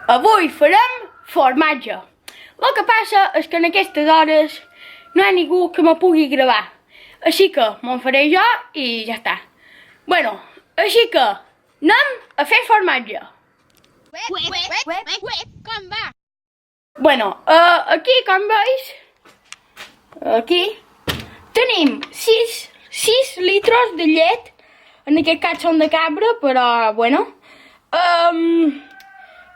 Avui farem formatge. El que passa és que en aquestes hores no hi ha ningú que me pugui gravar. Així que me'n faré jo i ja està. Bueno, així que anem a fer formatge. Com va? Bueno, aquí, com veus, aquí tenim 6 litres de llet. En aquest cas són de cabra, però bueno.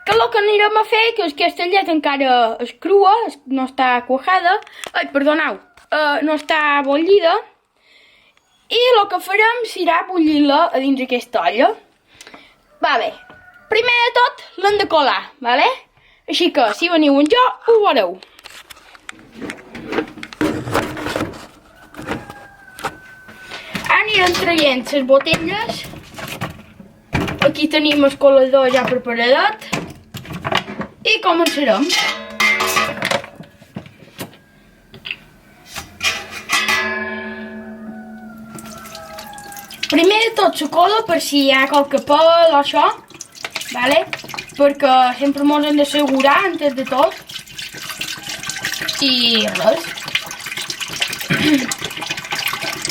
Que el que anirem a fer, que aquesta llet encara és crua, no està cuajada, perdoneu, no està bullida, i el que farem serà bullir-la a dins aquesta olla. Va bé, primer de tot l'hem de colar, vale? Així que si veniu amb jo ho veureu. Anirem traient les botelles. Aquí tenim el colador ja preparadet. I començarem. Primer de tot se cola per si hi ha qualque pèl o això, vale? Perquè sempre mos hem d'assegurar antes de tot. I res.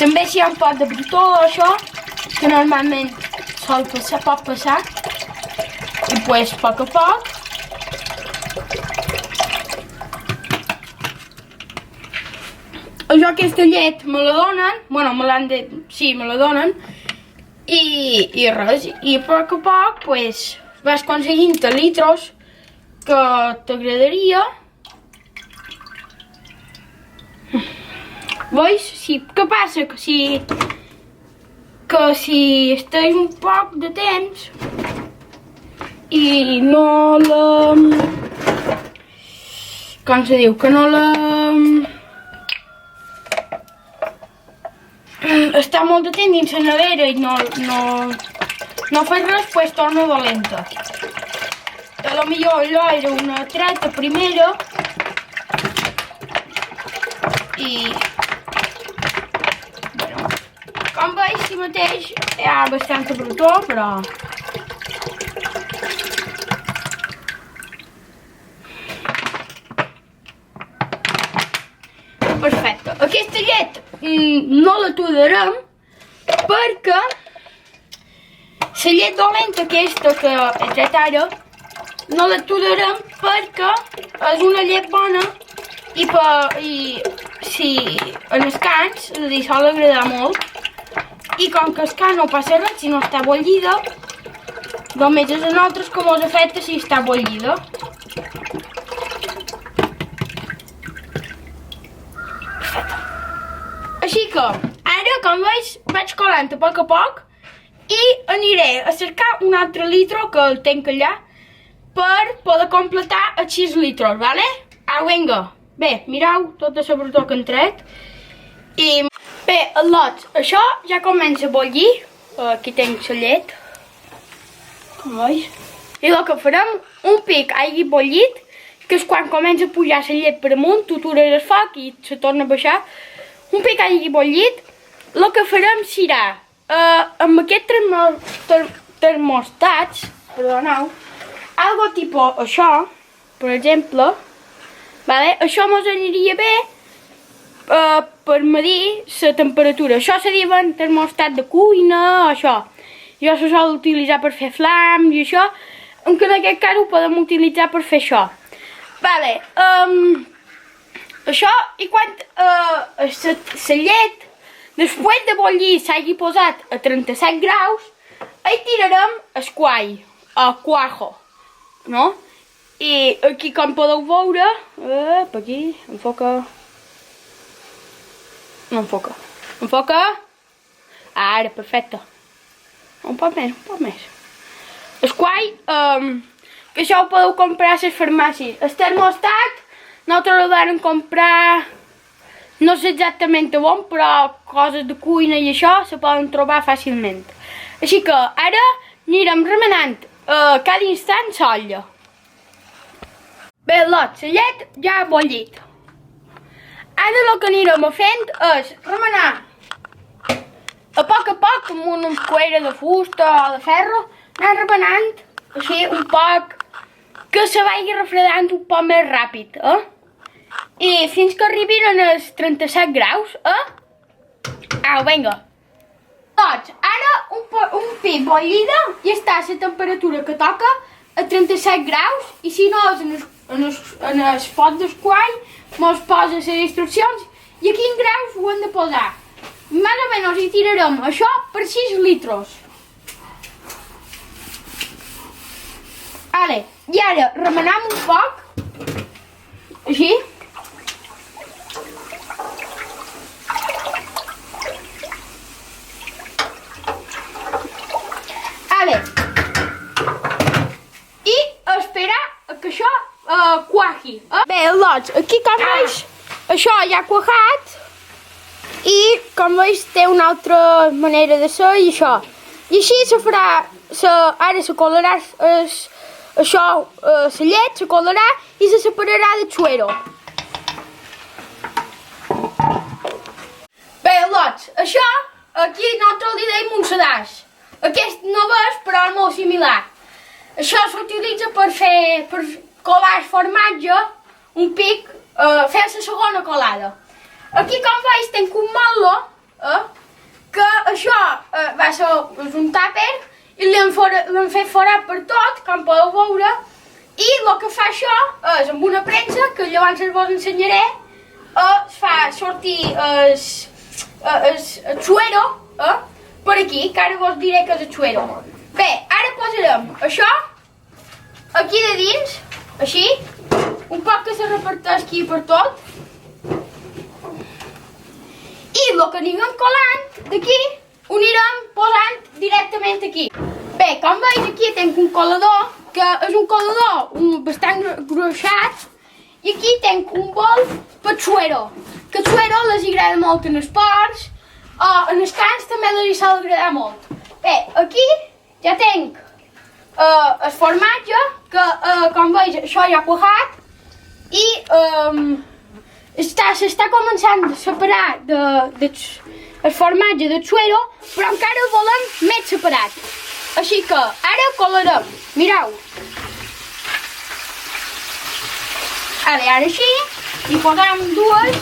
També si hi ha un pot de brutó o això, que normalment pot passar. I pues, a poc. Jo aquesta llet me la donen, bueno, me l'han de... sí, me la donen. I res, i a poc, pues, vas aconseguint litros que t'agradaria. Veus? Sí, què passa? Que si estàs un poc de temps i no la... com se diu? Que no la... està molt de temps dins la nevera i no fas res, pues torna dolenta. A lo millor allò era una treta primera i... bueno, com veus, si mateix hi ha bastanta brutó, però... perfecte. Aquesta llet no la todarem perquè la llet dolenta aquesta que he tret ara no la todarem perquè és una llet bona i si en el cans li sol agradar molt i com que el can no passa res si no està bullida, només és a nosaltres que mos afecta si està bullida. Així que, ara, com veus, vaig colant a poc i aniré a cercar un altre litre que el tinc allà per poder completar els 6 litres, vale? Vinga. Bé, mireu tota la brutó que hem tret. I bé, això ja comença a bullir. Aquí tinc la llet. Com veus? I el que farem, un pic hagi bullit, que és quan comença a pujar la llet per amunt, tu atures el foc i se torna a baixar. Un pic hagi bullit, el que farem serà, amb aquests termostats, perdoneu, algo tipus això, per exemple, vale? Això mos aniria bé per medir la temperatura. Això se diuen termostat de cuina, això. Jo se sol utilitzar per fer flams i això, que en aquest cas ho podem utilitzar per fer això. Vale, això, i quan la llet, després de bullir, s'hagi posat a 37 graus, hi tirarem el quai, o cuajo, no? I aquí, com podeu veure, per aquí, enfoca, no enfoca, enfoca, ara, perfecte, un poc més. El quai, que això ho podeu comprar a les farmàcies. El termostat, nosaltres el vam comprar, no sé exactament on, però coses de cuina i això se poden trobar fàcilment. Així que ara anirem remenant cada instant l'olla. Bé, la llet ja ha bullit. Ara el que anirem fent és remenar a poc amb una cuera de fusta o de ferro, anar remenant així un poc que se vagi refredant un poc més ràpid, I fins que arribin als 37 graus, Au, vinga. Doncs, ara un pit bullida i està a la temperatura que toca a 37 graus i si no en el pot d'esquall mos posa les instruccions i a quins graus ho hem de posar. Més o menys hi tirarem això per 6 litres. Ara, i ara remenem un poc, així. Ara, i esperar que això cuaji. Bé, doncs, aquí com veus, això ja ha cuajat i com veus té una altra manera de ser i això. I així se farà, ara se colarà això, la llet se colarà i se separarà del suero. Bé, doncs, això aquí nosaltres li deim un sedàs. Aquest no és, però és molt similar. Això s'utilitza per colar el formatge, un pic, fer la segona colada. Aquí, com veus, tenc un motlle, que això va ser un tàper i l'hem fet forat per tot, com podeu veure, i el que fa això és amb una premsa, que llavors vos ensenyaré, es fa sortir el suero, per aquí, que ara vos diré que és el suero. Bé, ara posarem això aquí de dins, així, un poc que se reparteix aquí per tot. I el que anirem colant d'aquí ho anirem posant directament aquí. Bé, com veus aquí tenc un colador, que és un colador bastant gruixat, i aquí tenc un bol per suero, que el suero les agrada molt en els porcs, o en els cans també els sol agradar molt. Bé, aquí ja tenc el formatge, que com veus això ja ha cuajat, i s'està començant a separar el formatge del suero, però encara el volem més separat. Així que ara colarem, mireu. Ara així, i posem dues.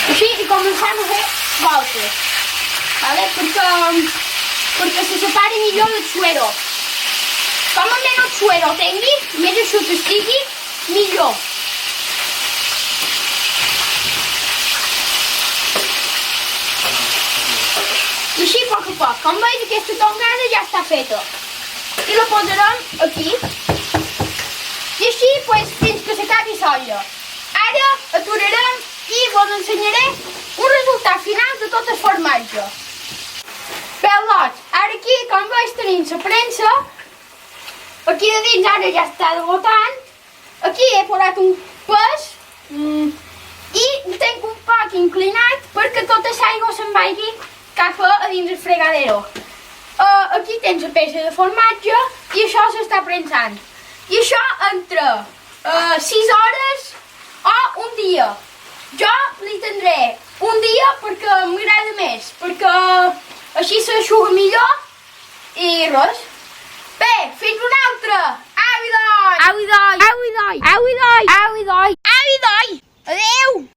Així i comencem a fer voltes, perquè se separi millor el suero. Com menys el suero tingui, més eixut estigui, millor. I així a poc a poc. Com veus, aquesta tongada ja està feta. I la posarem aquí. I així fins que s'acabi l'olla. Ara aturarem i vos ensenyaré un resultat final de tot el formatge. Bé, doncs, ara aquí, com veus, tenim la premsa. Aquí de dins ara ja està degotant. Aquí he posat un pes i tenc un poc inclinat perquè tota l'aigua se'n vagi cap a dins el fregadero. Aquí tens la peça de formatge i això s'està premsant. I això entre 6 hores o un dia. Jo li tindré un dia perquè m'agrada més, perquè així s'aixuga millor i res. Bé, fins una altra! Au i doi! Au i doi! Au i doi! Au i doi! Au i doi! Au i doi! Adeu!